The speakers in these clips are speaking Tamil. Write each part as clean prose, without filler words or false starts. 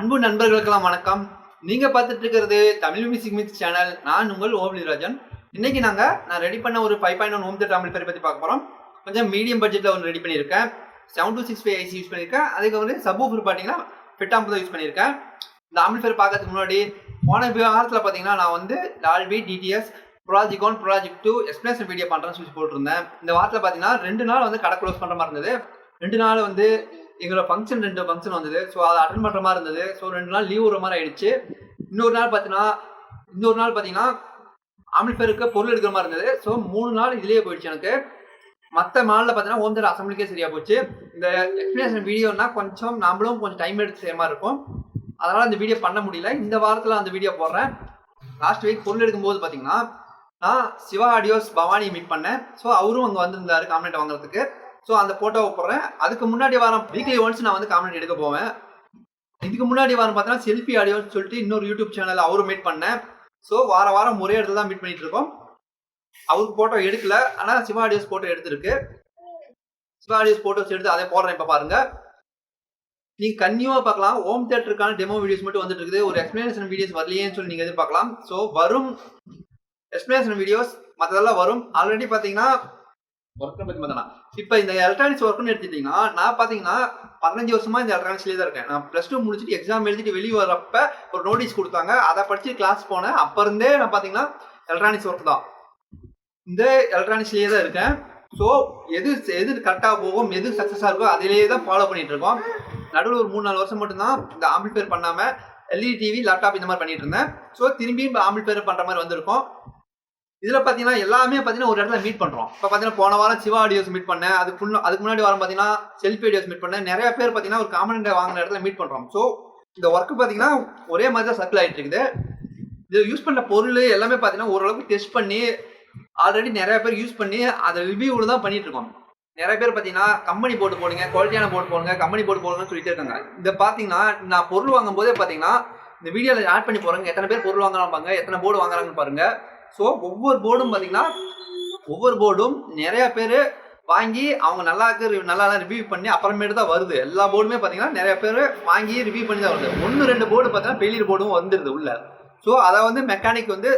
அன்பு நண்பர்களுக்கெல்லாம் வணக்கம். நீங்க பார்த்துட்டு இருக்கிறது தமிழ் மியூசிக் மிக்ஸ் சேனல். நான் உங்கள் ஓம்லிராஜன். இன்னைக்கு நான் ரெடி பண்ண ஒரு 5.1 ஹோம் தியேட்டர் ஆம்பிளிஃபையர் பத்தி பார்க்க போறோம். கொஞ்சம் மீடியம் பட்ஜெட்ல ஒன்று ரெடி பண்ணியிருக்கேன். 7265 ஐசி யூஸ் பண்ணியிருக்கேன். அதுக்கு வந்து சப்வூஃபர் பார்த்தீங்கன்னா ஃபிட்டாம்பு தான் யூஸ் பண்ணியிருக்கேன். இந்த ஆம்பிளிஃபையர் பார்க்கறதுக்கு முன்னாடி போன வாரத்தில் பார்த்தீங்கன்னா நான் வந்து Dolby TDS project 1 project 2 explanation video பண்ணுறேன்னு சொல்லி போட்டிருந்தேன். இந்த வாரத்தில் பார்த்தீங்கன்னா 2 நாள் வந்து கடை க்ளோஸ் பண்ணுற மாதிரி இருந்தது. 2 நாள் வந்து எங்களோட ஃபங்க்ஷன் 2 ஃபங்க்ஷன் வந்தது. ஸோ அதை அட்டன் பண்ணுற மாதிரி இருந்தது. ஸோ 2 நாள் லீவ் விடுற மாதிரி ஆயிடுச்சு. இன்னொரு நாள் பார்த்தீங்கன்னா ஆம்பிளிஃபையருக்கு பொருள் எடுக்கிற மாதிரி இருந்தது. ஸோ 3 நாள் இதுலேயே போயிடுச்சு எனக்கு. மற்ற நாளில் பார்த்தீங்கன்னா ஹோம் தியேட்டர் அசம்பிளிக்கே சரியாக போச்சு. இந்த எக்ஸ்பிளேஷன் வீடியோனா கொஞ்சம் டைம் எடுத்து செய்கிற மாதிரி இருக்கும். அதனால் இந்த வீடியோ பண்ண முடியல. இந்த வாரத்தில் அந்த வீடியோ போடுறேன். லாஸ்ட் வீக் பொருள் எடுக்கும்போது பார்த்தீங்கன்னா நான் சிவா ஆடியோஸ் பவானி மீட் பண்ணேன். ஸோ அவரும் அங்கே வந்திருந்தாரு காம்பனெண்ட் வாங்குறதுக்கு. ஸோ அந்த ஃபோட்டோவை போடுறேன். அதுக்கு முன்னாடி வாரம் வீக்லி ஒன்ஸ் நான் வந்து காம்பனெண்ட் எடுக்க போவேன். இதுக்கு முன்னாடி வாரம் பார்த்தீங்கன்னா செல்ஃபி ஆடியோன்னு சொல்லிட்டு இன்னொரு யூடியூப் சேனல் அவரும் மீட் பண்ணேன். ஸோ வாரம் ஒரே இடத்துல தான் மீட் பண்ணிட்டு இருக்கோம். அவருக்கு ஃபோட்டோ எடுக்கல, ஆனால் சிவா ஆடியோஸ் ஃபோட்டோ எடுத்திருக்கு. சிவா ஆடியோஸ் ஃபோட்டோஸ் எடுத்து அதை போடுறேன். இப்போ பாருங்க, நீங்கள் கன்னியூவாக பார்க்கலாம். ஹோம் தியேட்டருக்கான டெமோ வீடியோஸ் மட்டும் வந்துட்டு இருக்குது. ஒரு எக்ஸ்பிளனேஷன் வீடியோஸ் வரலையேன்னு சொல்லி நீங்கள் எதிர்பார்க்கலாம். ஸோ வரும் எக்ஸ்பிளனேஷன் வீடியோஸ் மற்றதெல்லாம் வரும். ஆல்ரெடி பார்த்தீங்கன்னா ஒர்க்கை பற்றி பார்த்தோன்னா இப்போ இந்த எலக்ட்ரானிக்ஸ் ஒர்க்குன்னு எடுத்துட்டீங்கன்னா நான் பார்த்தீங்கன்னா 15 வருஷமா இந்த எலக்ட்ரானிக்ஸ்லேயே தான் இருக்கேன். நான் +2 முடிச்சுட்டு எக்ஸாம் எழுதிட்டு வெளியே வரப்ப ஒரு நோட்டீஸ் கொடுத்தாங்க. அதை படிச்சு கிளாஸ் போனேன். அப்போ இருந்தே நான் பார்த்தீங்கன்னா எலக்ட்ரானிக்ஸ் ஒர்க் தான். இந்த எலக்ட்ரானிக்ஸ்லேயே தான் இருக்கேன். ஸோ எது கரெக்டாக போகும், எது சக்ஸஸாக இருக்கோ அதிலேயே தான் ஃபாலோ பண்ணிட்டு இருக்கோம். நடுவில் ஒரு 3-4 வருஷம் மட்டும்தான் இந்த ஆம்பிளிஃபையர் பண்ணாமல் எல்இடி டிவி லேப்டாப் இந்த மாதிரி பண்ணிட்டு இருந்தேன். ஸோ திரும்பியும் இப்போ ஆம்பிளிஃபையர் பண்ணுற மாதிரி வந்திருக்கோம். இதில் பார்த்தீங்கன்னா எல்லாமே பார்த்தீங்கன்னா ஒரு இடத்துல மீட் பண்ணுறோம். இப்போ பார்த்தீங்கன்னா போன வாரம் சிவா ஆடியோஸ் மீட் பண்ணேன். அதுக்கு முன்னாடி வாரம் பார்த்தீங்கன்னா செல்ஃபி ஆடியோஸ் மீட் பண்ணேன். நிறைய பேர் பார்த்தீங்கன்னா ஒரு காம்பனெண்ட் வாங்குற இடத்துல மீட் பண்ணுறோம். ஸோ இந்த ஒர்க்கு பார்த்தீங்கன்னா ஒரே மாதிரி தான் சர்க்கிள் ஆகிட்டு இருக்குது. இது யூஸ் பண்ண பொருள் எல்லாமே பார்த்தீங்கன்னா ஓரளவுக்கு டெஸ்ட் பண்ணி ஆல்ரெடி நிறைய பேர் யூஸ் பண்ணி அதை ரிவ்யூவில் தான் பண்ணிட்டு இருக்கோம். நிறைய பேர் பார்த்தீங்கன்னா கம்பெனி போர்டு போடுங்க, குவாலிட்டியான போர்டு போடுங்க, கம்பெனி போர்டு போடுங்கன்னு சொல்லிட்டு இருக்காங்க. இதை பார்த்தீங்கன்னா நான் பொருள் வாங்கும் போதே பார்த்தீங்கன்னா இந்த வீடியோவில் ஆட் பண்ணி போகிறாங்க. எத்தனை பேர் பொருள் வாங்குறாங்க, எத்தனை போர்டு வாங்குறாங்கன்னு பாருங்க. ஸோ ஒவ்வொரு போர்டும் பார்த்தீங்கன்னா நிறைய பேர் வாங்கி அவங்க நல்லா ரிவ்யூ பண்ணி அப்புறமேட்டு தான் வருது. எல்லா போர்டுமே பார்த்தீங்கன்னா நிறைய பேர் வாங்கி ரிவ்யூ பண்ணி தான் வருது. 1-2 போர்டு பார்த்தீங்கன்னா ஃபெயிலியர் போர்டும் வந்துடுது உள்ள. ஸோ அதை வந்து மெக்கானிக் வந்து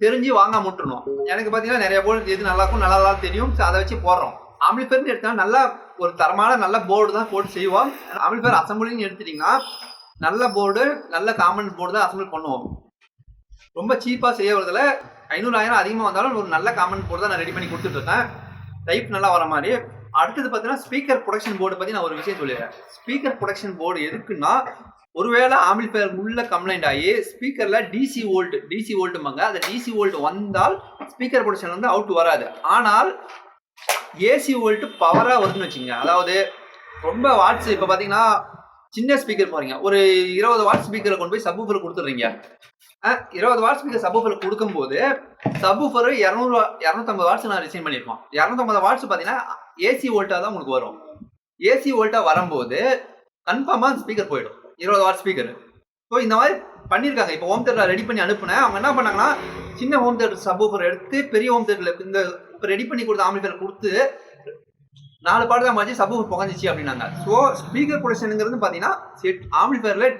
தெரிஞ்சு வாங்க முட்டணும். எனக்கு பார்த்தீங்கன்னா நிறைய போர்டு எது நல்லா தெரியும். ஸோ அதை வச்சு போடுறோம். ஆம்பிளிஃபையர்னு எடுத்தால் நல்லா ஒரு தரமான நல்ல போர்டு தான் போட்டு செய்வோம். ஆம்பிளிஃபையர் அசம்பிளின்னு எடுத்துட்டிங்கன்னா நல்ல போர்டு, நல்ல காமன் போர்டு தான் அசம்பிள் பண்ணுவோம். ரொம்ப சீப்பாக செய்ய வரதில்ல. 500-1000 அதிகமாக வந்தாலும் ஒரு நல்ல காமன் போர்டு தான் நான் ரெடி பண்ணி கொடுத்துட்ருக்கேன். டைப் நல்லா வர மாதிரி. அடுத்தது பார்த்தீங்கன்னா ஸ்பீக்கர் ப்ரொடக்ஷன் போர்டு பற்றி நான் ஒரு விஷயம் சொல்லிடுறேன். ஸ்பீக்கர் ப்ரொடக்ஷன் போர்டு எதுக்குன்னா ஒருவேளை ஆம்பிளிஃபையர் உள்ள கம்ப்ளைண்ட் ஆகி ஸ்பீக்கரில் டிசி வோல்ட்டும்பாங்க. அந்த டிசி வோல்ட் வந்தால் ஸ்பீக்கர் ப்ரொடக்ஷன் வந்து அவுட் வராது. ஆனால் ஏசி வோல்ட்டு பவராக வருதுன்னு வச்சுங்க. அதாவது ரொம்ப வாட்ஸ் இப்போ பார்த்தீங்கன்னா சின்ன ஸ்பீக்கர் போகிறீங்க, ஒரு 20 வாட் ஸ்பீக்கரை கொண்டு போய் சப்வூஃபர் கொடுத்துட்றீங்க. 20 வாட் ஸ்பீக்கர் சப்வூஃபர் கொடுக்கும்போது சப்வூஃபர் 250 வாட்ஸ் நான் டிசைன் பண்ணியிருக்கோம். 250 வாட்ஸ் பார்த்தீங்கன்னா ஏசி வோல்ட்டாக தான் உங்களுக்கு வரும். ஏசி வோல்ட்டாக வரும்போது கன்ஃபார்மாக ஸ்பீக்கர் போயிடும், 20 வாட் ஸ்பீக்கர். ஸோ இந்த மாதிரி பண்ணியிருக்காங்க. இப்போ ஹோம் தியேட்டர் ரெடி பண்ணி அனுப்புனேன். அவங்க என்ன பண்ணாங்கன்னா சின்ன ஹோம் தியேட்டர் சப்வூஃபர் எடுத்து பெரிய ஹோம் தியேட்டரில் இந்த இப்போ ரெடி பண்ணி கொடுத்த ஆம்பிளிஃபையர் கொடுத்து 4 பாட்டு தான் மாற்றி சப்வூஃபர் புகஞ்சிச்சு அப்படின்னாங்க. ஸோ ஸ்பீக்கர் ப்ரொடக்ஷனுங்கிறது பார்த்தீங்கன்னா ஆம்பிளிஃபையரில்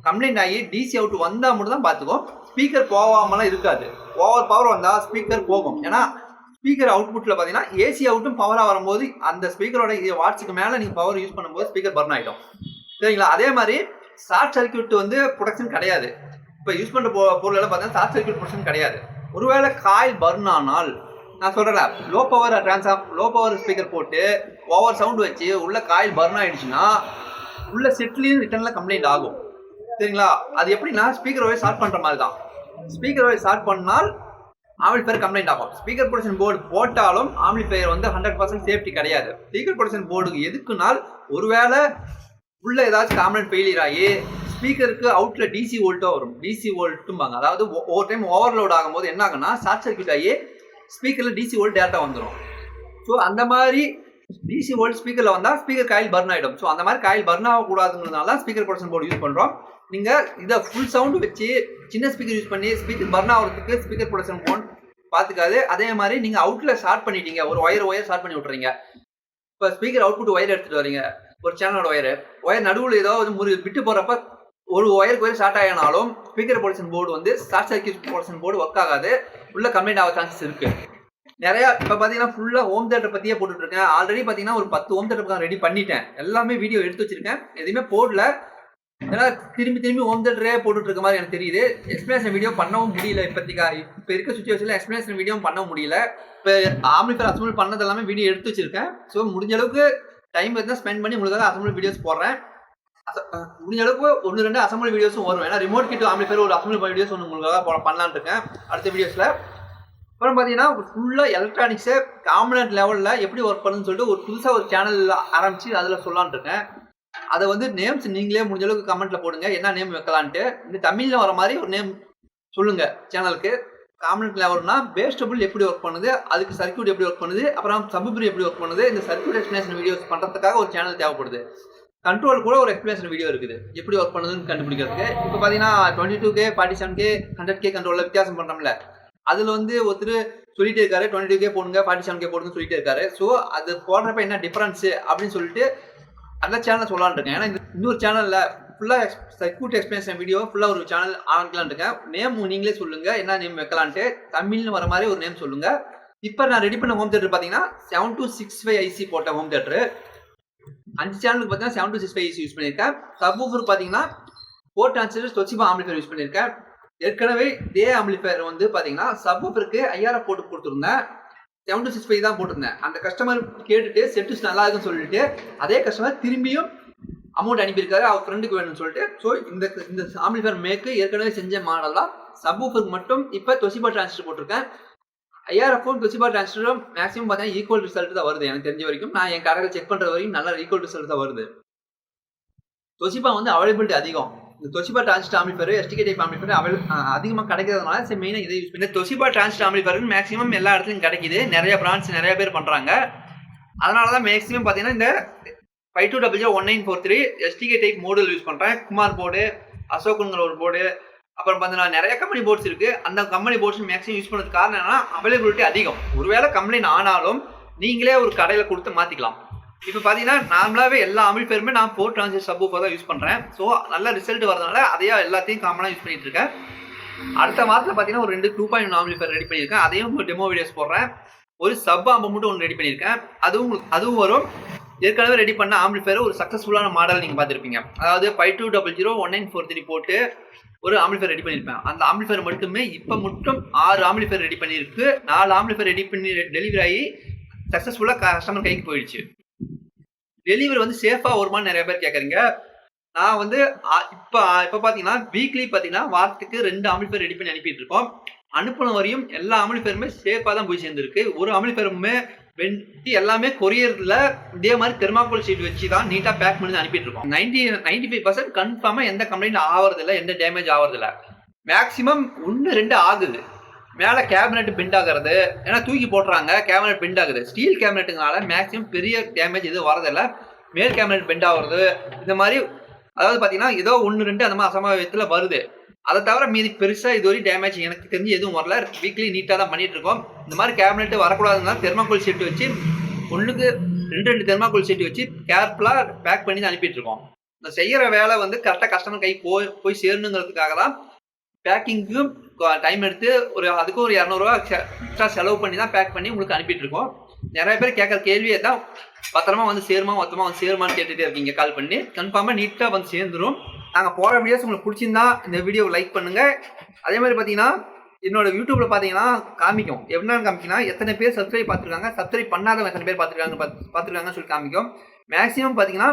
கம்ப்ளைண்ட் ஆகி டிசி அவுட் வந்தால் மட்டும் தான் பார்த்துக்கும். ஸ்பீக்கர் போகாமலாம் இருக்காது. ஓவர் பவர் வந்தால் ஸ்பீக்கர் போகும். ஏன்னா ஸ்பீக்கர் அவுட்புட்டில் பார்த்தீங்கன்னா ஏசி அவுட்டும் பவராக வரும்போது அந்த ஸ்பீக்கரோட வாட்ஸுக்கு மேலே நீங்கள் பவர் யூஸ் பண்ணும்போது ஸ்பீக்கர் பர்ன் ஆகிடும். சரிங்களா? அதே மாதிரி ஷார்ட் சர்க்யூட் வந்து ப்ரொடக்ஷன் கிடையாது. இப்போ யூஸ் பண்ணுற பொருள் எல்லாம் பார்த்தீங்கன்னா ஷார்ட் சர்க்யூட் ப்ரொடக்ஷன் கிடையாது. ஒருவேளை காயில் பர்ன் ஆனால் நான் சொல்கிறேன், லோ பவர் ஸ்பீக்கர் போட்டு ஓவர் சவுண்ட் வச்சு உள்ள காயில் பர்ன் ஆகிடுச்சுன்னா உள்ள செட்லேயும் ரிட்டர்னில் கம்ப்ளைண்ட் ஆகும். சரிங்களா? அது எப்படின்னா ஸ்பீக்கர் ஓயை ஷார்ட் பண்ணுற மாதிரி தான். ஸ்பீக்கர் ஓயை ஷார்ட் பண்ணால் ஆம்பிளிஃபையர் கம்ப்ளைண்ட் ஆகும். ஸ்பீக்கர் ப்ரொடக்ஷன் போர்டு போட்டாலும் ஆம்பிளிஃபையர் வந்து 100% சேஃப்டி கிடையாது. ஸ்பீக்கர் ப்ரொடக்ஷன் போர்டுக்கு எதுக்குனால் ஒருவேளை உள்ள ஏதாச்சும் காம்பனன்ட் ஃபெயிலியர் ஆகி ஸ்பீக்கருக்கு அவுட்டில் டிசி வோல்ட்டாக வரும். டிசி வோல்ட்டும்பாங்க. அதாவது ஒவ்வொரு டைம் ஓவர்லோட் ஆகும்போது என்ன ஆகுன்னா ஷார்ட் சர்க்யூட் ஆகி ஸ்பீக்கரில் டிசி வோல்ட் டேரெக்டாக வந்துடும். ஸோ அந்த மாதிரி டிசி வோல்ட் ஸ்பீக்கரில் வந்தால் ஸ்பீக்கர் காயில் பர்ன் ஆகிடும். ஸோ அந்த மாதிரி காயில் பர்ன் ஆகக்கூடாதுங்கிறதுனால ஸ்பீக்கர் ப்ரொடக்ஷன் போர்டு யூஸ் பண்ணுறோம். நீங்கள் இதை ஃபுல் சவுண்டு வச்சு சின்ன ஸ்பீக்கர் யூஸ் பண்ணி ஸ்பீக்கர் பர்ன் ஆகிறதுக்கு ஸ்பீக்கர் ப்ரொடக்ஷன் போர்டு பார்த்துக்காது. அதே மாதிரி நீங்கள் அவுட்டில் ஷார்ட் பண்ணிட்டீங்க, ஒரு ஒயர் ஷார்ட் பண்ணி விட்றீங்க. இப்போ ஸ்பீக்கர் அவுட்புட் ஒயர் எடுத்துகிட்டு வரீங்க, ஒரு சேனலோட ஒயர் நடுவில் ஏதாவது விட்டு போகிறப்ப ஒரு ஒயருக்கு ஷார்ட் ஆகினாலும் ஸ்பீக்கர் ப்ரொடக்ஷன் போர்டு வந்து short circuit production board work ஆகாது, ஃபுல்லாக கம்ப்ளைண்ட் ஆக சான்சஸ் இருக்குது. நிறையா இப்போ பார்த்தீங்கன்னா ஃபுல்லாக ஹோம் தேட்டர் பற்றியே போட்டுட்ருக்கேன். ஆல்ரெடி பார்த்தீங்கன்னா ஒரு 10 ஹோம் தேட்டர் ரெடி பண்ணிட்டேன். எல்லாமே வீடியோ எடுத்து வச்சிருக்கேன், எதுவுமே போடல. ஏன்னா திரும்பி ஹோம் தேட்டரே போட்டுட்டு இருக்க மாதிரி எனக்கு தெரியுது. எக்ஸ்பிளேஷன் வீடியோ பண்ணவும் முடியல. இப்போ இருக்க சுச்சுவேஷனில் எக்ஸ்பிளேஷன் வீடியோ பண்ணவும் முடியல. இப்போ ஆம்பிளிஃபையர் அசம்பிள் பண்ணது எல்லாமே வீடியோ எடுத்து வச்சிருக்கேன். ஸோ முடிஞ்ச அளவுக்கு டைம் இருந்தால் ஸ்பெண்ட் பண்ணி உங்களுக்காக அசம்பிள் வீடியோஸ் போடுறேன். முடிஞ்ச அளவுக்கு 1-2 அசம்பிள் வீடியோஸும் வரும். ஏன்னா ரிமோட் கிட் ஆம்பிளிஃபையர் ஒரு அசம்பிள் வீடியோஸ் ஒன்று உங்களுக்காக பண்ணலான்னு இருக்கேன் அடுத்த வீடியோஸில். அப்புறம் பார்த்தீங்கன்னா ஃபுல்லாக எலக்ட்ரானிக்ஸு காம்பனன்ட் லெவலில் எப்படி ஒர்க் பண்ணுன்னு சொல்லிட்டு ஒரு புதுசாக ஒரு சேனல் ஆரம்பித்து அதில் சொல்லலான்னு இருக்கேன். அதை வந்து நேம்ஸ் நீங்களே முடிஞ்ச அளவுக்கு கமெண்ட்டில் போடுங்க, என்ன நேம் வைக்கலான்ட்டு. இந்த தமிழில் வர மாதிரி ஒரு நேம் சொல்லுங்கள் சேனலுக்கு. காம்பனன்ட் லெவல்னா பேஸ்டபுள் எப்படி ஒர்க் பண்ணுது, அதுக்கு சர்க்யூட் எப்படி ஒர்க் பண்ணுது, அப்புறம் சப்ஃபூஃபர் எப்படி ஒர்க் பண்ணுது, இந்த சர்க்யூட் எக்ஸ்பிளேஷன் வீடியோஸ் பண்ணுறதுக்காக ஒரு சேனல் தேவைப்படுது. கண்ட்ரோல் கூட ஒரு எக்ஸ்பிளேஷன் வீடியோ இருக்குது எப்படி ஒர்க் பண்ணுதுன்னு கண்டுபிடிக்கிறதுக்கு. இப்போ பார்த்தீங்கன்னா 22K 47K 100K கண்ட்ரோலில் வித்தியாசம் பண்ணுறோம்ல, அதில் வந்து ஒருத்தர் சொல்லிட்டே இருக்காரு 22K போடுங்க 47K போடுங்க சொல்லிட்டே இருக்காரு. ஸோ அது போடுறப்ப என்ன டிஃபரன்ஸு அப்படின்னு சொல்லிட்டு அந்த சேனல் சொல்லலான்னு இருக்கேன். ஏன்னா இன்னொரு சேனலில் ஃபுல்லாக சர்க்யூட் எக்ஸ்பிளேஷன் வீடியோ ஃபுல்லாக ஒரு சேனல் ஆரம்பிக்கலான்னு இருக்கேன். நேம் நீங்களே சொல்லுங்கள், என்ன நேம் வைக்கலான்ட்டு. தமிழ்னு வர மாதிரி ஒரு நேம் சொல்லுங்கள். இப்போ நான் ரெடி பண்ண ஹோம் தேட்டர் பார்த்தீங்கன்னா 7265 ஐசி போட்ட ஹோம் தேட்டரு. 5 சேனலுக்கு பார்த்தீங்கன்னா 7265 ஐசி யூஸ் பண்ணியிருக்கேன். சப்வூஃபர் பார்த்தீங்கன்னா 4 டிரான்சிஸ்டர் Thosiba ஆம்பிளிஃபையர் யூஸ் பண்ணியிருக்கேன். ஏற்கனவே இதே ஆம்பிளிஃபையர் வந்து பார்த்தீங்கன்னா சப்வூஃபருக்கு 5000 போட்டு கொடுத்துருந்தேன். 7265 தான் போட்டிருந்தேன். அந்த கஸ்டமர் கேட்டுட்டு செட்டுஸ் நல்லா இருக்குன்னு சொல்லிட்டு அதே கஸ்டமர் திரும்பியும் அமௌண்ட் அனுப்பியிருக்காரு, அவர் ஃப்ரெண்டுக்கு வேணும்னு சொல்லிட்டு. ஸோ இந்த ஆம்பிளிஃபையர் மேக்கு ஏற்கனவே செஞ்ச மாடல் தான். சப்வூஃபருக்கு மட்டும் இப்போ Thosiba டிரான்சிஸ்டர் போட்டிருக்கேன். 5000 Thosiba டிரான்சிஸ்டரும் மேக்ஸிமம் பார்த்தீங்கன்னா ஈக்குவல் ரிசல்ட் தான் வருது. எனக்கு தெரிஞ்ச வரைக்கும் நான் என் கடையில் செக் பண்ணுற வரைக்கும் நல்ல ஈக்குவல் ரிசல்ட் தான் வருது. Thosiba வந்து அவைலபிலிட்டி அதிகம். இந்த Thosiba transistor amplifier STK type amplifier அதிகமாக கிடைக்கிறதுனால சரி மெயினாக இதை யூஸ் பண்ணி Thosiba டிரான்சிஸ்டர் ஆம்பிளிஃபையர் மேக்ஸிமம் எல்லா இடத்துலையும் கிடைக்குது. நிறைய பிராண்ட்ஸ் நிறைய பேர் பண்ணுறாங்க. அதனால தான் மேக்ஸிமம் பார்த்தீங்கன்னா இந்த 52W1943 STK type model use பண்ணுறேன். குமார் போர்டு, அசோக்குங்கிற ஒரு போர்டு, அப்புறம் பார்த்தீங்கன்னா நிறைய கம்பெனி போர்ட்ஸ் இருக்குது. அந்த கம்பெனி போர்ட்ஸ் மேக்ஸிமம் யூஸ் பண்ணுறது காரணம் என்னன்னா அவைலபிலிட்டி அதிகம். ஒருவேளை கம்ப்ளைண்ட் ஆனாலும் நீங்களே ஒரு கடையில் கொடுத்து மாற்றிக்கலாம். இப்போ பார்த்தீங்கன்னா நார்மலாகவே எல்லா ஆம்பிளிஃபையருமே நான் 4 டிரான்சிஸ்டர் சப்வூஃபர் தான் யூஸ் பண்ணுறேன். ஸோ நல்ல ரிசல்ட் வரதுனால அதையே எல்லாத்தையும் காமனாக யூஸ் பண்ணிட்டு இருக்கேன். அடுத்த வாரத்தில் பார்த்தீங்கன்னா ஒரு 2 2.1 ஆம்பிளிஃபையர் ரெடி பண்ணியிருக்கேன். அதையும் டெமோ வீடியோஸ் போடுறேன். ஒரு சப் ஆம்பு மட்டும் ஒன்று ரெடி பண்ணியிருக்கேன். அதுவும் வரும். ஏற்கனவே ரெடி பண்ண ஆம்பிளிஃபையர் ஒரு சக்ஸஸ்ஃபுல்லான மாடல் நீங்கள் பார்த்துருப்பீங்க. அதாவது 52001943 போட்டு ஒரு ஆம்பிளிஃபையர் ரெடி பண்ணியிருப்பேன். அந்த ஆம்பிளிஃபையர் மட்டுமே இப்போ மட்டும் 6 ஆம்பிளிஃபையர் ரெடி பண்ணியிருக்கு. 4 ஆம்பிளிஃபையர் ரெடி பண்ணி டெலிவரி ஆகி சக்ஸஸ்ஃபுல்லாக கஸ்டமர் கைக்கு போயிடுச்சு. டெலிவரி வந்து சேஃபாக வருமானு நிறைய பேர் கேட்குறீங்க. நான் வந்து இப்போ பார்த்தீங்கன்னா வீக்லி பார்த்தீங்கன்னா வாரத்துக்கு 2 ஆம்பிளிஃபையர் ரெடி பண்ணி அனுப்பிட்டு இருக்கோம். அனுப்பின வரையும் எல்லா ஆம்பிளிஃபையருமே சேஃபாக தான் போய் சேர்ந்துருக்கு. ஒரு ஆம்பிளிஃபையருமே வெட்டி எல்லாமே கொரியரில் இதே மாதிரி தெர்மாக்கோல் ஷீட் வச்சு தான் நீட்டாக பேக் பண்ணி அனுப்பிட்டு இருக்கோம். 95% கன்ஃபார்மாக எந்த கம்ப்ளைண்ட் ஆகிறதில்ல, எந்த டேமேஜ் ஆகிறதில்ல. மேக்ஸிமம் 1-2 ஆகுது. மேலே கேபினெட் பெண்ட் ஆகிறது, ஏன்னா தூக்கி போட்டுறாங்க, கேபினெட் பெண்ட் ஆகுது. ஸ்டீல் கேபினெட்டுங்கனால மேக்ஸிமம் பெரிய டேமேஜ் எதுவும் வரதில்லை. மேல் கேபினெட் பெண்ட் ஆகிறது இந்த மாதிரி, அதாவது பார்த்தீங்கன்னா ஏதோ 1-2 அந்த மாதிரி அசம்பாவிதத்தில் வருது. அதை தவிர மீதி பெருசாக இது வரைக்கும் டேமேஜ் எனக்கு தெரிஞ்சு எதுவும் வரல. வீக்லி நீட்டாக தான் பண்ணிட்டு இருக்கோம். இந்த மாதிரி கேபினெட் வரக்கூடாதுன்னா தெர்மாக்கோல் ஷீட் வச்சு 1-2 தெர்மாக்கோல் ஷீட் வச்சு கேர்ஃபுல்லாக பேக் பண்ணி தான் அனுப்பிட்டு இருக்கோம். இந்த செய்கிற வேலை வந்து கரெக்டாக கஸ்டமர் கை போய் சேரணுங்கிறதுக்காக தான் பேக்கிங்கும் டைம் எடுத்து அதுக்கு ஒரு 200 ரூபா எக்ஸ்ட்ரா செலவு பண்ணி தான் பேக் பண்ணி உங்களுக்கு அனுப்பிட்டு இருக்கோம். நிறைய பேர் கேட்குற கேள்வியே தான், பத்திரமா வந்து சேருமா, மொத்தமாக வந்து சேருமான்னு கேட்டுகிட்டே இருக்கீங்க கால் பண்ணி. கன்ஃபார்மாக நீட்டாக வந்து சேர்ந்துடும். நாங்கள் போகிற வீடியோஸ் உங்களுக்கு பிடிச்சிருந்தா இந்த வீடியோவை லைக் பண்ணுங்கள். அதே மாதிரி பார்த்தீங்கன்னா என்னோட யூடியூப்பில் பார்த்தீங்கன்னா காமிக்கும், என்னென்னு காமிக்கினா எத்தனை பேர் சப்ஸ்கிரைப் பார்த்துருக்காங்க, சப்ஸ்கிரைப் பண்ணாதவங்க எத்தனை பேர் பார்த்துருக்காங்கன்னு சொல்லி காமிக்கும். மேக்ஸிமம் பார்த்தீங்கன்னா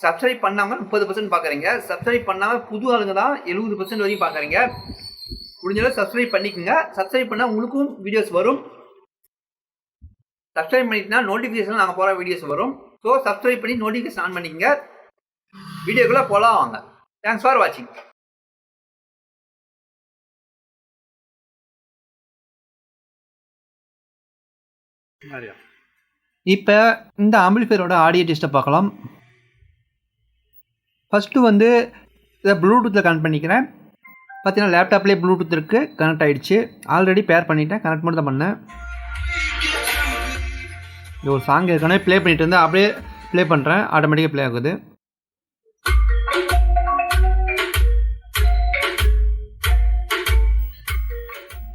சப்ஸ்கிரைப் பண்ணாமல் 30% பார்க்குறீங்க, சப்ஸ்கிரைப் பண்ணாமல் புது ஆளுங்க தான் 70% வரையும் பார்க்குறீங்க. முடிஞ்சளவு சப்ஸ்கிரைப் பண்ணிக்கோங்க. சப்ஸ்கிரைப் பண்ணால் உங்களுக்கும் வீடியோஸ் வரும். சப்ஸ்கிரைப் பண்ணிட்டுனா நோட்டிஃபிகேஷன் நாங்கள் போகிற வீடியோஸ் வரும். ஸோ சப்ஸ்கிரைப் பண்ணி நோட்டிஃபிகேஷன் ஆன் பண்ணிக்கோங்க. வீடியோக்குள்ளே போகலாம் வாங்க. தேங்க்ஸ் ஃபார் வாட்சிங். இப்போ இந்த ஆம்பிளிஃபையரோட ஆடியோ டெஸ்ட்டை பார்க்கலாம். ஃபஸ்ட்டு வந்து இதை ப்ளூடூத்தில் கனெக்ட் பண்ணிக்கிறேன். பார்த்தீங்கன்னா லேப்டாப்லேயே ப்ளூடூத் இருக்குது, கனெக்ட் ஆகிடுச்சு. ஆல்ரெடி பேர் பண்ணிட்டேன், கனெக்ட் மட்டும் தான் பண்ணேன். இது ஒரு சாங் ஏற்கனவே ப்ளே பண்ணிட்டு இருந்தேன், அப்படியே ப்ளே பண்ணுறேன், ஆட்டோமேட்டிக்காக ப்ளே ஆகுது.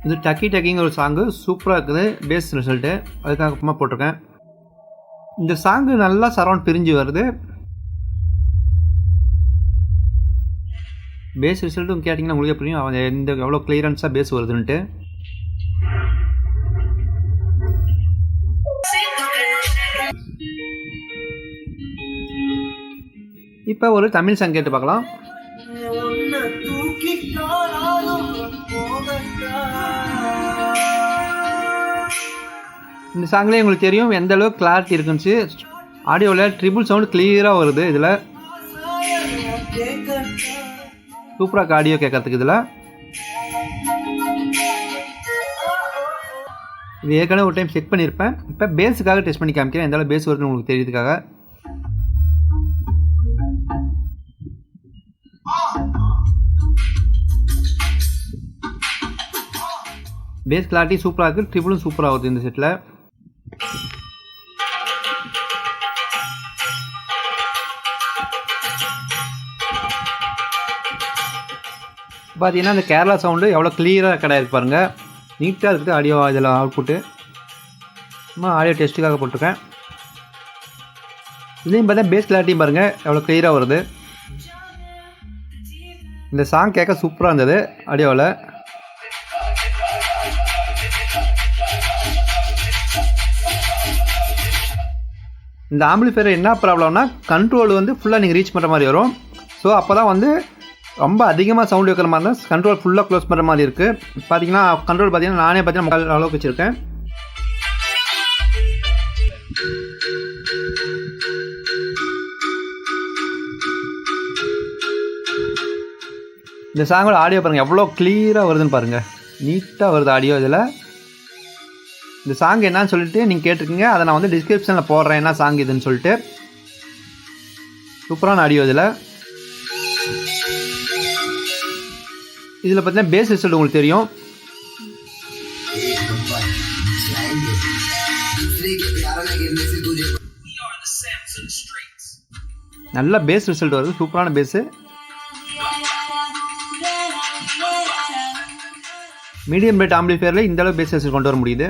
இது டக்கி டக்கிங்கிற ஒரு சாங்கு சூப்பராக இருக்குது. பேஸ் ரிசல்ட்டு அதுக்காக அப்புறமா போட்டிருக்கேன். இந்த சாங்கு நல்லா சரவுண்ட் பிரிஞ்சு வருது. பேஸ் ரிசல்ட்டும் கேட்டிங்கன்னா உங்களுக்கே புரியும் அவன் எவ்வளோ கிளியரன்ஸாக பேஸ் வருதுன்ட்டு. இப்போ ஒரு தமிழ் சாங் கேட்டு பார்க்கலாம். இந்த சாங்லேயே உங்களுக்கு தெரியும் எந்த அளவுக்கு கிளாரிட்டி இருக்குன்னு. ஆடியோவில் ட்ரிபிள் சவுண்டு கிளியராக வருது. இதில் சூப்பராக ஆடியோ கேட்கறதுக்கு. இதில் இது ஏற்கனவே ஒரு டைம் செக் பண்ணியிருப்பேன். இப்போ பேஸுக்காக டெஸ்ட் பண்ணி காமிக்கிறேன் எந்த அளவு பேஸ் வருதுன்னு உங்களுக்கு தெரியுதுக்காக. பேஸ் கிளாரிட்டி சூப்பராக இருக்குது. ட்ரிபிளும் சூப்பராக ஆகுது இந்த செட்டில். பார்த்தீங்கன்னா இந்த கேரளா சவுண்டு எவ்வளோ கிளியராக கிடையாது பாருங்கள். நீட்டாக இருக்குது ஆடியோ. இதில் அவுட்புட்டு சும்மா ஆடியோ டெஸ்ட்டுக்காக போட்டிருக்கேன். இதுலேயும் பார்த்தா பேஸ் கிளாரிட்டியும் பாருங்கள் எவ்வளோ கிளியராக வருது. இந்த சாங் கேட்க சூப்பராக இருந்தது ஆடியோவில். இந்த ஆம்பிளிஃபையர் என்ன ப்ராப்ளம்னா கண்ட்ரோல் வந்து ஃபுல்லாக நீங்கள் ரீச் பண்ணுற மாதிரி வரும். ஸோ அப்போ தான் வந்து ரொம்ப அதிகமாக சவுண்டு வைக்கிற மாதிரி தான் கண்ட்ரோல் ஃபுல்லாக க்ளோஸ் பண்ணுற மாதிரி இருக்குது. பார்த்தீங்கன்னா கண்ட்ரோல் பார்த்தீங்கன்னா நானே பார்த்தீங்கன்னா அளவுக்கு வச்சுருக்கேன். இந்த சாங்கோட ஆடியோ பாருங்கள் எவ்வளோ கிளியராக வருதுன்னு பாருங்கள். நீட்டாக வருது ஆடியோ. இதில் இந்த சாங் என்னன்னு சொல்லிட்டு நீங்கள் கேட்டிருக்கீங்க. அதை நான் வந்து டிஸ்கிரிப்ஷனில் போடுறேன் என்ன சாங் இதுன்னு சொல்லிட்டு. சூப்பரான ஆடியோ. இதில் பார்த்தீங்கன்னா பேஸ் ரிசல்ட் உங்களுக்கு தெரியும். நல்ல பேஸ் ரிசல்ட் வருது. சூப்பரான பேஸு. மீடியம் ரேட் ஆம்பிளிஃபையரில் இந்த அளவு பேஸ் ரிசல்ட் கொண்டு வர முடியுது.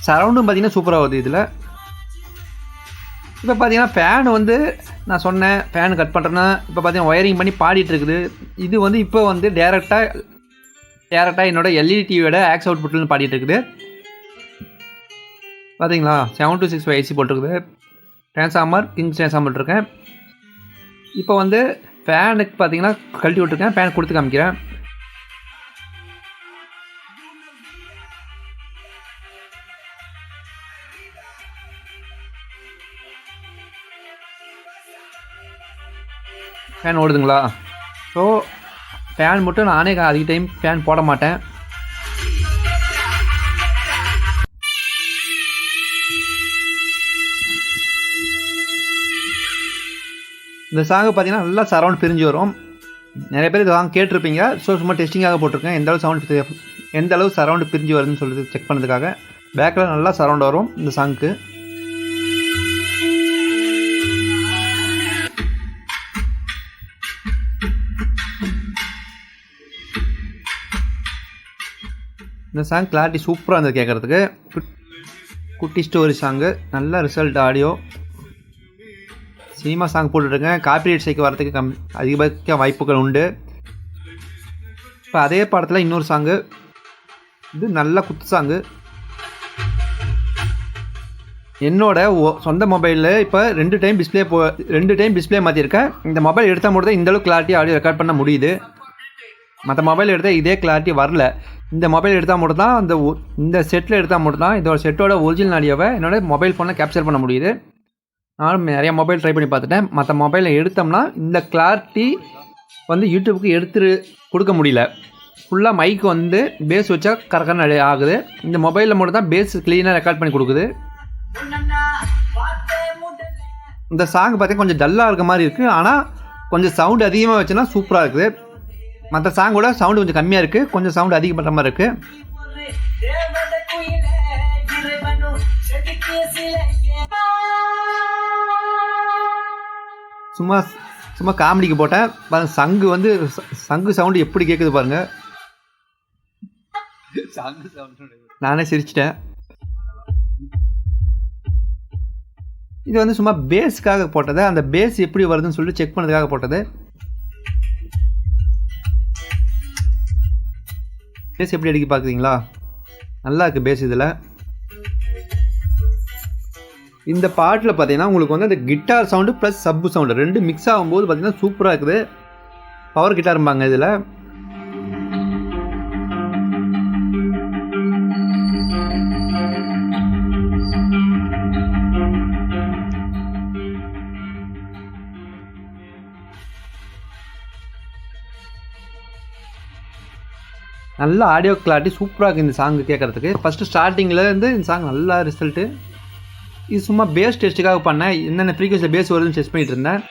சரவுண்டும் பார்த்தீங்கன்னா சூப்பராக வருது இதில். இப்போ பார்த்தீங்கன்னா ஃபேன் வந்து நான் சொன்னேன் ஃபேன் கட் பண்ணுறேன்னா இப்போ பார்த்தீங்கன்னா ஒயரிங் பண்ணி பாடிட்டு இருக்குது. இது வந்து இப்போ வந்து டேரெக்டாக என்னோட எல்இடி டிவியோட ஆக்ஸ் அவுட்புட்லேருந்து பாடிட்டு இருக்குது. பார்த்தீங்களா 726 ஏசி போட்டிருக்குது. ட்ரான்ஸ்ஃபார்மர் கிங்ஸ் ட்ரான்ஸ்ஃபார்மர் இருக்கேன். இப்போ வந்து ஃபேனுக்கு பார்த்தீங்கன்னா கழட்டி விட்டுருக்கேன். ஃபேன் கொடுத்து காமிக்கிறேன். ஃபேன் ஓடுதுங்களா? ஸோ ஃபேன் மட்டும் நானே அதிக டைம் ஃபேன் போட மாட்டேன். இந்த சாங்கு பார்த்தீங்கன்னா நல்லா சரவுண்ட் பிரிஞ்சு வரும். நிறைய பேர் இந்த சாங் கேட்டிருப்பீங்க. ஸோ சும்மா டெஸ்டிங்காக போட்டிருக்கேன் எந்த அளவு சரவுண்டு பிரிஞ்சு வருதுன்னு சொல்லிட்டு செக் பண்ணுறதுக்காக. பேக்கில் நல்லா சரவுண்ட் வரும் இந்த சாங்க்கு. இந்த சாங் கிளாரிட்டி சூப்பராக இருந்தது கேட்குறதுக்கு. குட்டி ஸ்டோரி சாங்கு. நல்ல ரிசல்ட் ஆடியோ. சினிமா சாங் போட்டுட்ருக்கேன். காப்பிரைட் ஸ்ட்ரைக் வரதுக்கு அதிகபட்ச வாய்ப்புகள் உண்டு. இப்போ அதே படத்தில் இன்னொரு சாங்கு. இது நல்ல குத்து சாங்கு. என்னோட சொந்த மொபைலில் இப்போ 2 டைம் டிஸ்பிளே மாற்றிருக்கேன். இந்த மொபைல் எடுத்தால் மட்டும் தான் இந்தளவுக்கு கிளாரிட்டி ஆடியோ ரெக்கார்ட் பண்ண முடியுது. மற்ற மொபைல் எடுத்தால் இதே கிளாரிட்டி வரல. இந்த மொபைல் எடுத்தால் மட்டும் தான் இந்த செட்டில் எடுத்தால் மட்டும் தான் இதோட செட்டோட ஒரிஜினல் ஆடியோவை என்னோட மொபைல் ஃபோனில் கேப்சர் பண்ண முடியுது. நானும் நிறையா மொபைல் ட்ரை பண்ணி பார்த்துட்டேன். மற்ற மொபைலில் எடுத்தோம்னா இந்த கிளாரிட்டி வந்து யூடியூப்புக்கு எடுத்து கொடுக்க முடியல. ஃபுல்லாக மைக் வந்து பேஸ் வச்சா கரெக்டாக ஆகுது. இந்த மொபைலில் மட்டும் தான் பேஸ் க்ளீனாக ரெக்கார்ட் பண்ணி கொடுக்குது. இந்த சாங் பார்த்தீங்கன்னா கொஞ்சம் டல்லாக இருக்க மாதிரி இருக்குது. ஆனால் கொஞ்சம் சவுண்டு அதிகமாக வச்சுன்னா சூப்பராக இருக்குது. மற்ற சாங்கோட சவுண்டு கொஞ்சம் கம்மியாக இருக்குது. கொஞ்சம் சவுண்டு அதிகம் பண்ணுற மாதிரி இருக்குது. சும்மா சும்மா காமெடிக்கு போட்டேன் பாருங்க. சங்கு வந்து சங்கு சவுண்டு எப்படி கேட்குது பாருங்க. சங்கு சவுண்டு நானே சிரிச்சிட்டேன். இது வந்து சும்மா பேஸுக்காக போட்டது. அந்த பேஸ் எப்படி வருதுன்னு சொல்லிட்டு செக் பண்ணதுக்காக போட்டது. பேஸ் எப்படி அடிக்க பார்க்குறீங்களா? நல்லா இருக்குது பேஸ். இதில் இந்த பாட்டில் பார்த்தீங்கன்னா உங்களுக்கு வந்து அந்த கிட்டார் சவுண்டு ப்ளஸ் சப்பு சவுண்டு ரெண்டு மிக்ஸ் ஆகும்போது பார்த்தீங்கன்னா சூப்பராக இருக்குது. பவர் கிட்டார்ம்பாங்க இதில். நல்ல ஆடியோ கிளாரிட்டி சூப்பராக இருக்குது இந்த சாங்கு கேட்குறதுக்கு. ஃபஸ்ட்டு ஸ்டார்டிங்கில் இருந்து இந்த சாங் நல்லா ரிசல்ட்டு. இது சும்மா பேஸ் டெஸ்ட்டுக்காக பண்ணேன். என்னென்ன ஃப்ரீக்வன்சியில் பேஸ் வருதுன்னு டெஸ்ட் பண்ணிகிட்டு இருந்தேன்.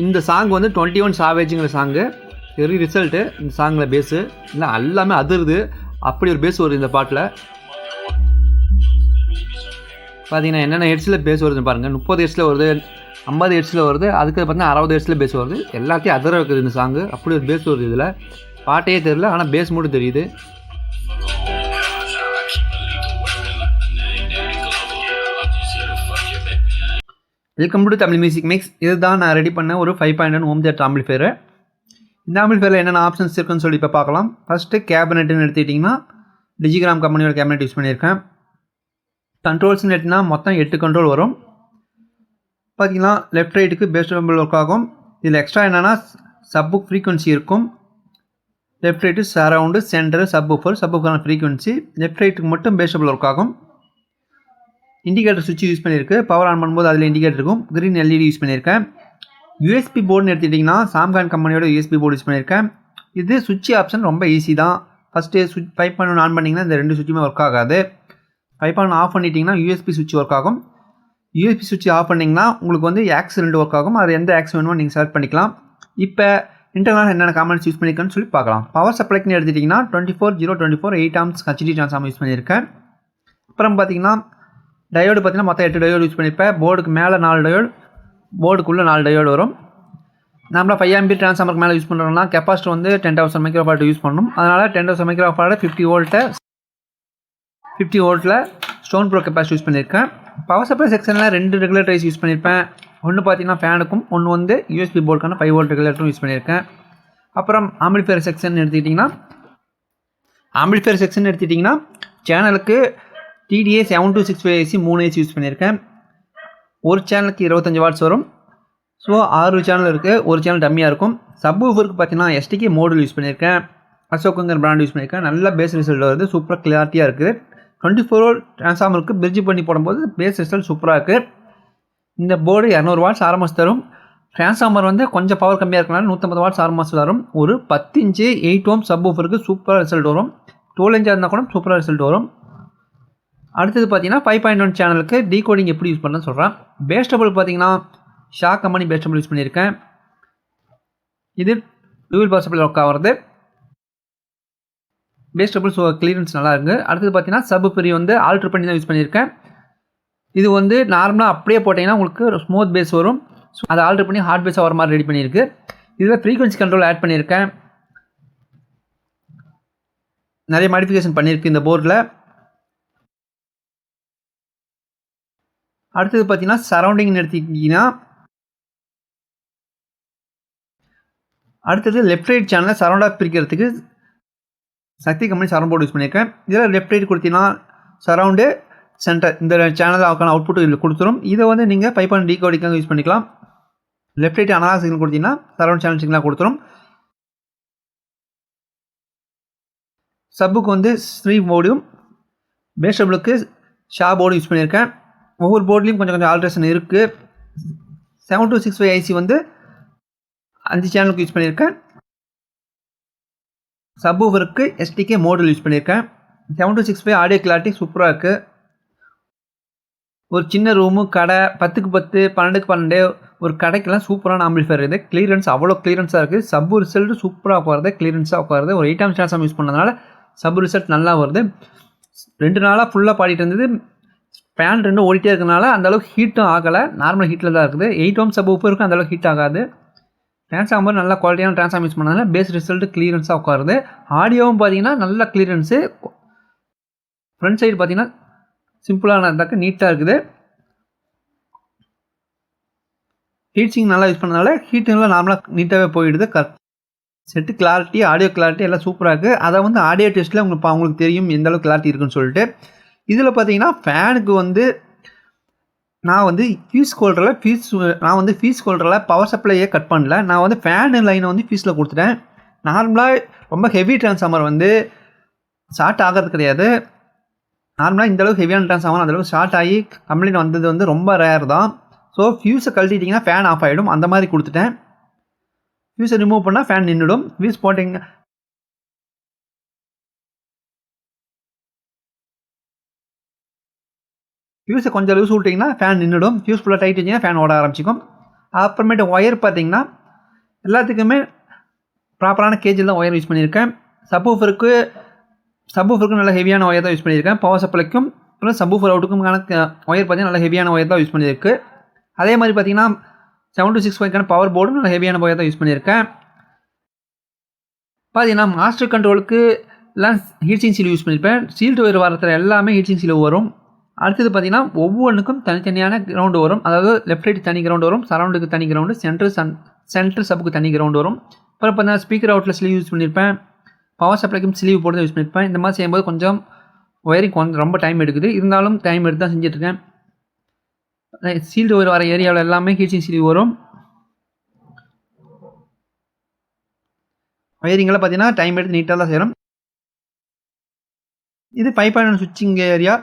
இந்த சாங் வந்து 21 சாவேஜுங்கிற சாங்கு. வெரி ரிசல்ட்டு இந்த சாங்கில் பேஸு இல்லை எல்லாமே அதிருது. அப்படி ஒரு பேஸ் வருது இந்த பாட்டில். பார்த்தீங்கன்னா என்னென்ன ஹெட்ஸில் பேஸ் வருதுன்னு பாருங்கள். 30 ஹெட்ஸில் வருது, 50 ஹெட்ஸில் வருது, அதுக்கு பார்த்தீங்கன்னா 60 ஹெட்ஸில் பேஸ் வருது. எல்லாத்தையும் அதிர இருக்குது இந்த சாங்கு. அப்படி ஒரு பேஸ் வருது இதில். பாட்டையே தெரியல, ஆனால் பேஸ் மட்டும் தெரியுது. Welcome to Tamil music mix. இதுதான் நான் ரெடி பண்ண ஒரு 5.1 ஹோம் தியேட்டர் ஆம்பிளிஃபையர். இந்த ஆம்பிளிஃபையரில் என்னென்ன ஆப்ஷன்ஸ் இருக்குன்னு சொல்லி இப்போ பார்க்கலாம். ஃபஸ்ட்டு கேபினெட்டுன்னு எடுத்துக்கிட்டிங்கன்னா டிஜிகிராம் கம்பெனியோட கேபினெட் யூஸ் பண்ணியிருக்கேன். கண்ட்ரோல்ஸ்னு எடுத்திங்கன்னா மொத்தம் 8 கண்ட்ரோல் வரும். பார்த்தீங்கன்னா லெஃப்ட் ரைட்டுக்கு பேஸ் டபுள் ஒர்க் ஆகும். இதில் எக்ஸ்ட்ரா என்னென்னா சப்புக் ஃப்ரீக்வன்சி இருக்கும். லெஃப்ட் ரைட்டு சரவுண்டு சென்டரு சப்வூஃபரான ஃப்ரீக்வன்சி. லெஃப்ட் ரைட்டுக்கு மட்டும் பேஸ் டபுள் ஒர்க் ஆகும். இண்டிகேட்டர் சுவிட்ச் யூஸ் பண்ணியிருக்கு. பவர் ஆன் பண்ணும்போது அதில் இண்டிகேட்டர் இருக்கும். க்ரீன் எல்இடி யூஸ் பண்ணியிருக்கேன். யூஎஸ்பி போர்டுன்னு எடுத்துக்கிட்டிங்கன்னா சாம்கான் கம்பெனியோட யூஎஸ்பி போர்டு யூஸ் பண்ணியிருக்கேன். இது சுவிட்ச் ஆப்ஷன் ரொம்ப ஈஸி தான். ஃபஸ்ட்டு சுவிட்ச் 5.1 ஆன் பண்ணிங்கன்னா இந்த ரெண்டு சுவிட்சுமே ஒர்க் ஆகாது. 5.1 ஆஃப் பண்ணிட்டீங்கன்னா யூஎஸ்பி சுவிட்ச் ஒர்க் ஆகும். யூஎஸ்பி சுவிட்ச் ஆஃப் பண்ணிங்கன்னா உங்களுக்கு வந்து ஆக்ஸ் 2 ஒர்க் ஆகும். அது எந்த ஆக்ஸ் வேணுமோ நீங்கள் செலக்ட் பண்ணிக்கலாம். இப்போ இன்டர்னல் என்னென்ன காம்பனன்ட்ஸ் யூஸ் பண்ணியிருக்கேன்னு சொல்லி பார்க்கலாம். பவர் சப்ளைக்குன்னு எடுத்துட்டிங்கன்னா 24 8 ஆம்ஸ் ஹெச்டி ட்ரான்ஸ்ஃபார்மர் யூஸ் பண்ணியிருக்கேன். அப்புறம் பார்த்தீங்கன்னா டயோடு பார்த்தீங்கன்னா மொத்தம் 8 டயோடு யூஸ் பண்ணியிருப்பேன். போர்டுக்கு மேலே 4 டயோடு, போர்டுக்குள்ளே 4 டயோடு வரும். நம்மள 5 ஆம்பியர் ட்ரான்ஸ்ஃபார்மருக்கு மேலே யூஸ் பண்ணுறோம்னா கெப்பாசிட்டர் வந்து 10,000 மைக்ரோஃபாரட் யூஸ் பண்ணணும். அதனால் 10,000 மைக்ரோஃபாரட் 50 வோல்ட்டில் ஸ்டோன் ப்ரோ கெப்பாசிட்டி யூஸ் பண்ணியிருக்கேன். பவர் சப்ளை செக்ஷனில் 2 ரெகுலேட்டர்ஸ் யூஸ் பண்ணியிருப்பேன். ஒன்று பார்த்தீங்கன்னா ஃபேனுக்கும், ஒன்று வந்து யூஎஸ்பி போர்டுக்கான 5 வோல்ட் ரெகுலேட்டரும் யூஸ் பண்ணியிருக்கேன். அப்புறம் ஆம்பிளிஃபையர் செக்ஷன் எடுத்துக்கிட்டிங்கன்னா சேனலுக்கு TDA 7265 AC 3 AC யூஸ் பண்ணியிருக்கேன். ஒரு சேனலுக்கு 25 வாட்ஸ் வரும். ஸோ 6 சேனல் இருக்குது. ஒரு சேனல் டம்மியாக இருக்கும். சப்வூஃபருக்கு பார்த்தீங்கன்னா STK மோடில் யூஸ் பண்ணியிருக்கேன். அசோக்குங்கிற பிராண்ட் யூஸ் பண்ணியிருக்கேன். நல்ல பேஸ் ரிசல்ட் வருது. சூப்பராக கிளாரிட்டியாக இருக்குது. 24 வோல்ட் ட்ரான்ஸ்ஃபார்மருக்கு பிரிட்ஜ் பண்ணி போடும்போது பேஸ் ரிசல்ட் சூப்பராக இருக்குது. இந்த போர்டு 200 வாட்ஸ் ஆர்எம்எஸ் தரும். ட்ரான்ஸ்ஃபார்மர் வந்து கொஞ்சம் பவர் கம்மியாக இருக்கனால 150 வாட்ஸ் ஆர்எம்எஸ் வரும். ஒரு 10 இன்ச்சு 8 ஓம் சப்வூஃபருக்கு சூப்பராக ரிசல்ட் வரும். 12 இன்ச்சாக இருந்தால் கூட சூப்பராக ரிசல்ட் வரும். அடுத்தது பார்த்தீங்கன்னா 5.1 சேனலுக்கு டீகோடிங் எப்படி யூஸ் பண்ணணும்னு சொல்கிறேன். பேஸ் டபுள் பார்த்தீங்கன்னா Shah company base double use பண்ணியிருக்கேன். இது டூவல் பவர் சப்ளை ஒர்க் ஆகிறது. பேஸ் டபுள் ஸோ கிளியரன்ஸ் நல்லா இருக்குது. அடுத்தது பார்த்தீங்கன்னா சப் பெரிய வந்து ஆல்ட்ரு பண்ணி தான் யூஸ் பண்ணியிருக்கேன். இது வந்து நார்மலாக அப்படியே போட்டிங்கன்னா உங்களுக்கு ஸ்மூத் பேஸ் வரும். ஸோ அதை ஆல்ட்ரு பண்ணி ஹார்ட் பேஸாக வர மாதிரி ரெடி பண்ணியிருக்கு. இதில் ஃப்ரீக்வன்சி கண்ட்ரோல் ஆட் பண்ணியிருக்கேன். நிறைய மாடிஃபிகேஷன் பண்ணியிருக்கு இந்த போர்டில். அடுத்தது பார்த்தீங்கன்னா சரௌண்டிங்னு எடுத்துக்கிட்டிங்கன்னா அடுத்தது லெஃப்ட் ரைட் சேனலை சரௌண்டாக பிரிக்கிறதுக்கு Sakthi company surround board use பண்ணியிருக்கேன். இதில் லெஃப்ட் ரைட் கொடுத்தீங்கன்னா சரௌண்டு சென்டர் இந்த சேனல் ஆக்கான அவுட்புட் இதில் கொடுத்துரும். இதை வந்து நீங்கள் 5.1 டீகோடிங்காக யூஸ் பண்ணிக்கலாம். லெஃப்ட் ரைட் அனலாக் சிக்னல் கொடுத்தீங்கன்னா சரௌண்ட் சேனல் சிக்னலாக கொடுத்துரும். சப்புக்கு வந்து ஸ்ரீ போர்டும் பேஸ் டபுளுக்கு ஷா போர்டு யூஸ் பண்ணியிருக்கேன். ஒவ்வொரு போர்ட்லேயும் கொஞ்சம் ஆல்ட்ரேஷன் இருக்குது. 7265 IC வந்து 5 சேனலுக்கு யூஸ் பண்ணியிருக்கேன். சப்வூஃபருக்கு STK மோடில் யூஸ் பண்ணியிருக்கேன். 7265 ஆடியோ கிளாரிட்டி சூப்பராக இருக்குது. ஒரு சின்ன ரூமு, கடை, 10க்கு 10, 12க்கு 12 ஒரு கடைக்கெல்லாம் சூப்பரான ஆம்பிளிஃபையர் இது. கிளியரன்ஸ் அவ்வளோ கிளியரன்ஸாக இருக்குது. சப்பு ரிசல்ட் சூப்பராக உட்காருது, கிளியரன்ஸாக உட்காருது. ஒரு 8 ஆம்ஸ் ட்ரான்ஸ்ஃபார்மர் யூஸ் பண்ணதுனால சப்பு ரிசல்ட் நல்லா வருது. 2 நாளாக ஃபுல்லாக பாடிட்டு இருந்தது. ஃபேன் 2 ஓடிட்டே இருக்கனால அந்தளவுக்கு ஹீட்டும் ஆகலை. நார்மல் ஹீட்டில் தான் இருக்குது. 8 ஓம் சப்வூஃபருக்கு அந்தளவுக்கு ஹீட் ஆகாது. ட்ரான்ஸ்ஃபார்மர் நல்ல குவாலிட்டியான ட்ரான்ஸ்ஃபார்மர் யூஸ் பண்ணனால பேஸ் ரிசல்ட் கிளியரன்ஸாக உட்காருது. ஆடியோவும் பார்த்தீங்கன்னா நல்ல கிளியரன்ஸு. ஃப்ரண்ட் சைடு பார்த்தீங்கன்னா சிம்பிளானதாக்க நீட்டாக இருக்குது. ஹீட்சிங் நல்லா யூஸ் பண்ணனால ஹீட்டிங்லாம் நார்மலாக நீட்டாகவே போயிடுது. செட்டு கிளாரிட்டி, ஆடியோ கிளாரிட்டி எல்லாம் சூப்பராக இருக்குது. அதை வந்து ஆடியோ டெஸ்ட்டில் உங்களுக்கு தெரியும் எந்த அளவுக்கு கிளாரிட்டி இருக்குன்னு சொல்லிட்டு. இதில் பார்த்தீங்கன்னா ஃபேனுக்கு வந்து நான் வந்து ஃபீஸ் ஹோல்டரில் பவர் சப்ளையே கட் பண்ணல. நான் வந்து ஃபேனு லைனை வந்து ஃபீஸில் கொடுத்துட்டேன். நார்மலாக ரொம்ப ஹெவி ட்ரான்ஸ்ஃபார்மர் வந்து ஷார்ட் ஆகிறது கிடையாது. நார்மலாக இந்தளவுக்கு ஹெவியான ட்ரான்ஸ்ஃபார்மர் அந்தளவுக்கு ஷார்ட் ஆகி கம்ப்ளைண்ட் வந்தது வந்து ரொம்ப ரேர் தான். ஸோ ஃபியூஸை கழட்டிட்டிங்கன்னா ஃபேன் ஆஃப் ஆகிடும். அந்த மாதிரி கொடுத்துட்டேன். ஃபியூஸை ரிமூவ் பண்ணால் ஃபேன் நின்றுடும். ஃபியூஸ் போட்டிங்க ஃபியூஸை கொஞ்சம் லூஸ் விட்டிங்கன்னா ஃபேன் நின்றுடும். ஃபியூஸ் ஃபுல்லாக டைட் வச்சிங்கன்னா ஃபேன் ஓட ஆரம்பிச்சிக்கும். அப்புறமேட்டு ஒயர் பார்த்தீங்கன்னா எல்லாத்துக்குமே ப்ராப்பரான கேஜில் தான் ஒயர் யூஸ் பண்ணியிருக்கேன். சப்வூஃபருக்கு நல்ல ஹெவியான ஒயர் தான் யூஸ் பண்ணியிருக்கேன். பவர் சப்ளைக்கும் அப்புறம் சப்வூஃபர் அவுட்டுக்கும் ஒயர் பார்த்தீங்கன்னா நல்ல ஹெவியான ஒயர் தான் யூஸ் பண்ணியிருக்கு. அதே மாதிரி பார்த்தீங்கன்னா 726 பவர் போர்டும் நல்ல ஹெவியான ஒயர் தான் யூஸ் பண்ணியிருக்கேன். பார்த்தீங்கன்னா மாஸ்டர் கண்ட்ரோலுக்கு எல்லாம் ஹீட்சிங் சீல் யூஸ் பண்ணியிருப்பேன். சீல்டு ஒயர் வரத்தில் எல்லாமே ஹீட்சிங் சீல் வரும். அடுத்தது பார்த்தீங்கன்னா ஒவ்வொன்றுக்கும் தனித்தனியான கிரவுண்டு வரும். அதாவது லெஃப்ட் ரைட் தனி கிரவுண்டு வரும், சரௌண்டுக்கு தனி கிரவுண்டு, சென்ட்ரு சப்புக்கு தனி கிரவுண்டு வரும். அப்புறம் பார்த்தீங்கன்னா ஸ்பீக்கர் அவுட்டில் ஸ்லீவ் யூஸ் பண்ணியிருப்பேன். பவர் சப்ளைக்கும் ஸ்லீவ் போட்டு தான் யூஸ் பண்ணியிருப்பேன். இந்த மாதிரி செய்யும்போது கொஞ்சம் ஒயரிங் ரொம்ப டைம் எடுக்குது. இருந்தாலும் டைம் எடுத்து தான் செஞ்சுட்ருக்கேன். சீல்டு ஒயர் வர ஏரியாவில் எல்லாமே ஹீட்சிங் ஸ்லீவ் வரும். ஒயரிங்கெல்லாம் பார்த்தீங்கன்னா டைம் எடுத்து நீட்டாக தான் செய்கிறோம். இது 5.1 சுவிட்சிங் ஏரியா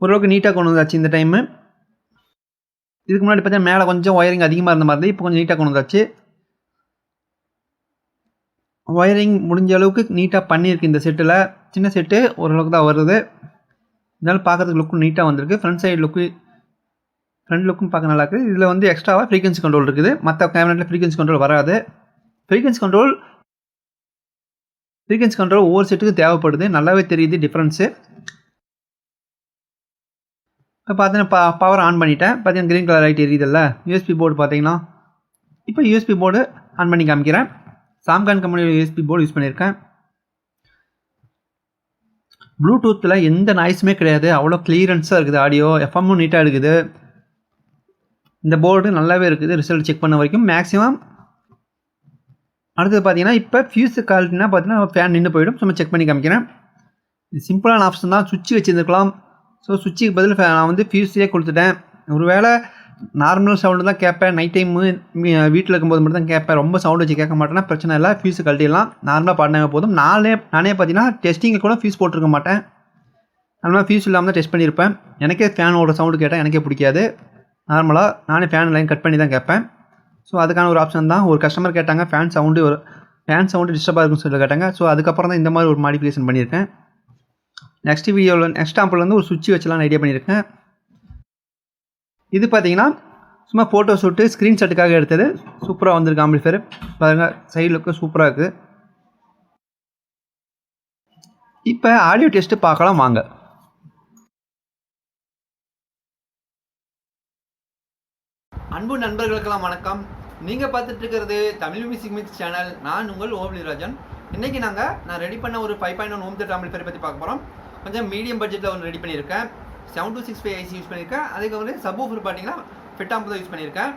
ஓரளவுக்கு நீட்டாக கொண்டு வந்தாச்சு இந்த டைமு. இதுக்கு முன்னாடி பார்த்தீங்கன்னா மேலே கொஞ்சம் ஒயரிங் அதிகமாக இருந்த மாதிரி இப்போ கொஞ்சம் நீட்டாக கொண்டு வந்தாச்சு. ஒயரிங் முடிஞ்ச அளவுக்கு நீட்டாக பண்ணியிருக்கு இந்த செட்டில். சின்ன செட்டு ஓரளவுக்கு தான் வருது. இதனால் பார்க்குறதுக்கு லுக்கும் நீட்டாக வந்திருக்கு. ஃப்ரண்ட் லுக்கும் பார்க்க நல்லா இருக்குது. இதில் வந்து எக்ஸ்ட்ராவாக ஃப்ரீக்வன்சி கண்ட்ரோல் இருக்குது. மற்ற கேமராவில் ஃப்ரீக்வன்சி கண்ட்ரோல் வராது. ஃப்ரீக்வன்சி கண்ட்ரோல் ஒவ்வொரு செட்டுக்கு தேவைப்படுது. நல்லாவே தெரியுது டிஃப்ரென்ஸு. இப்போ பார்த்தீங்கன்னா பவர் ஆன் பண்ணிட்டேன். பார்த்தீங்கன்னா க்ரீன் கலர் லைட் எரியுதில்ல. யூஎஸ்பி போர்டு பார்த்தீங்கன்னா இப்போ யூஎஸ்பி போர்டு ஆன் பண்ணி காமிக்கிறேன். சாம்கான் கம்பெனியோட யூஎஸ்பி போர்டு யூஸ் பண்ணியிருக்கேன். ப்ளூடூத்தில் எந்த நாய்ஸுமே கிடையாது. அவ்வளோ கிளியரன்ஸாக இருக்குது. ஆடியோ எஃப்எம்மும் நீட்டாக இருக்குது. இந்த போர்டு நல்லாவே இருக்குது ரிசல்ட் செக் பண்ண வரைக்கும் மேக்ஸிமம். அடுத்தது பார்த்தீங்கன்னா இப்போ ஃபியூஸ் கால்ட்டினா பார்த்தீங்கன்னா ஃபேன் நின்று போயிடும். சும்மா செக் பண்ணி காமிக்கிறேன். இது சிம்பிளான ஆப்ஷன் தான். சுவிட்ச் வச்சுருந்துருக்கலாம். ஸோ சுவிட்சுக்கு பதில் நான் வந்து ஃபியூஸ்லேயே கொடுத்துட்டேன். ஒரு வேளை நார்மல் சவுண்டு தான் கேட்பேன். நைட் டைமு வீட்டில் இருக்கும்போது மட்டும் தான் கேட்பேன். ரொம்ப சவுண்டு வச்சு கேட்க மாட்டேன்னா பிரச்சனை இல்லை. ஃபியூஸு கழட்டிடலாம். நார்மலாக பாடினாங்க போதும். நானே பார்த்தீங்கன்னா டெஸ்டிங்கை கூட ஃபியூஸ் போட்டிருக்க மாட்டேன். நார்மலாக ஃபியூஸ் இல்லாமல் தான் டெஸ்ட் பண்ணியிருப்பேன். எனக்கே ஃபேனோட சவுண்டு கேட்டால் எனக்கே பிடிக்காது. நார்மலாக நானே ஃபேன் லைன் கட் பண்ணி தான் கேட்பேன். ஸோ அதுக்கான ஒரு ஆப்ஷன் தான். ஒரு கஸ்டமர் கேட்டாங்க ஃபேன் சவுண்டு டிஸ்டர்பாக இருக்குன்னு சொல்லி கேட்டாங்க. ஸோ அதுக்கப்புறம் தான் இந்த மாதிரி ஒரு மாடிஃபிகேஷன் பண்ணியிருக்கேன். நெக்ஸ்ட் ஆம்பிள் வந்து ஒரு சுவிட்ச் வச்சலாம் ஐடியா பண்ணியிருக்கேன். இது பார்த்தீங்கன்னா சும்மா ஃபோட்டோ ஷூட்டு ஸ்க்ரீன்ஷாட்டுக்காக எடுத்தது. சூப்பராக வந்திருக்கு ஆம்பிளிஃபையர். பாருங்கள் சைடுக்கு சூப்பராக இருக்குது. இப்போ ஆடியோ டெஸ்ட்டு பார்க்கலாம் வாங்க. அன்பு நண்பர்களுக்கெல்லாம் வணக்கம். நீங்கள் பார்த்துட்டு இருக்கிறது தமிழ் மியூசிக் மிக்ஸ் சேனல். நான் உங்கள் ஓபிராஜன். இன்றைக்கி நான் ரெடி பண்ண ஒரு 5.1 ஹோம் தியேட்டர் ஆம்பிளிஃபையர் பற்றி பார்க்க போகிறோம். கொஞ்சம் மீடியம் பட்ஜெட்டில் ஒன்று ரெடி பண்ணியிருக்கேன். 7265 ஐசி யூஸ் பண்ணியிருக்கேன். அதுக்கு வந்து சப்வூஃபர் பார்த்தீங்கன்னா ஃபிட் ஆம்பு தான் யூஸ் பண்ணியிருக்கேன்.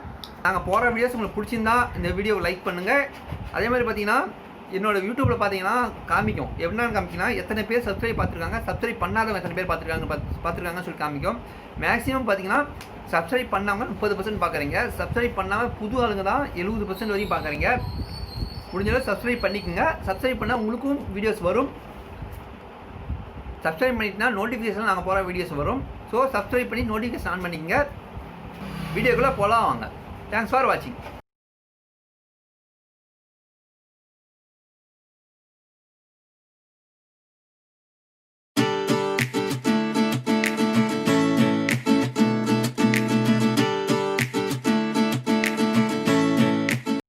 நாங்கள் போகிற வீடியோஸ் உங்களுக்கு பிடிச்சிருந்தா இந்த வீடியோவை லைக் பண்ணுங்கள். அதே மாதிரி பார்த்தீங்கன்னா என்னோடய யூடியூப்பில் பார்த்தீங்கன்னா காமிக்கும். எப்படின்னு காமிக்கினா எத்தனை பேர் சப்ஸ்கிரைப் பார்த்துருக்காங்க, சப்ஸ்கிரைப் பண்ணாதவங்க எத்தனை பேர் பார்த்துருக்காங்கன்னு சொல்லி காமிக்கும். மேக்ஸிமம் பார்த்தீங்கன்னா சப்ஸ்கிரைப் பண்ணாமல் 30% பார்க்குறீங்க. சப்ஸ்கிரைப் பண்ணாமல் புது ஆளுங்க தான் 70% வரையும் பார்க்குறீங்க. முடிஞ்சளவு சப்ஸ்கிரைப் பண்ணிக்கோங்க. சப்ஸ்கிரைப் பண்ணால் உங்களுக்கும் வீடியோஸ் வரும். சப்ஸ்கிரைப் பண்ணிட்டுனா நோட்டிஃபிகேஷன் நாங்கள் போகிற வீடியோஸ் வரும். ஸோ சப்ஸ்கிரைப் பண்ணி நோட்டிஃபிகேஷன் ஆன் பண்ணிக்கோங்க. வீடியோக்குள்ளே போகலாம் வாங்க. தேங்க்ஸ் ஃபார் வாட்சிங்.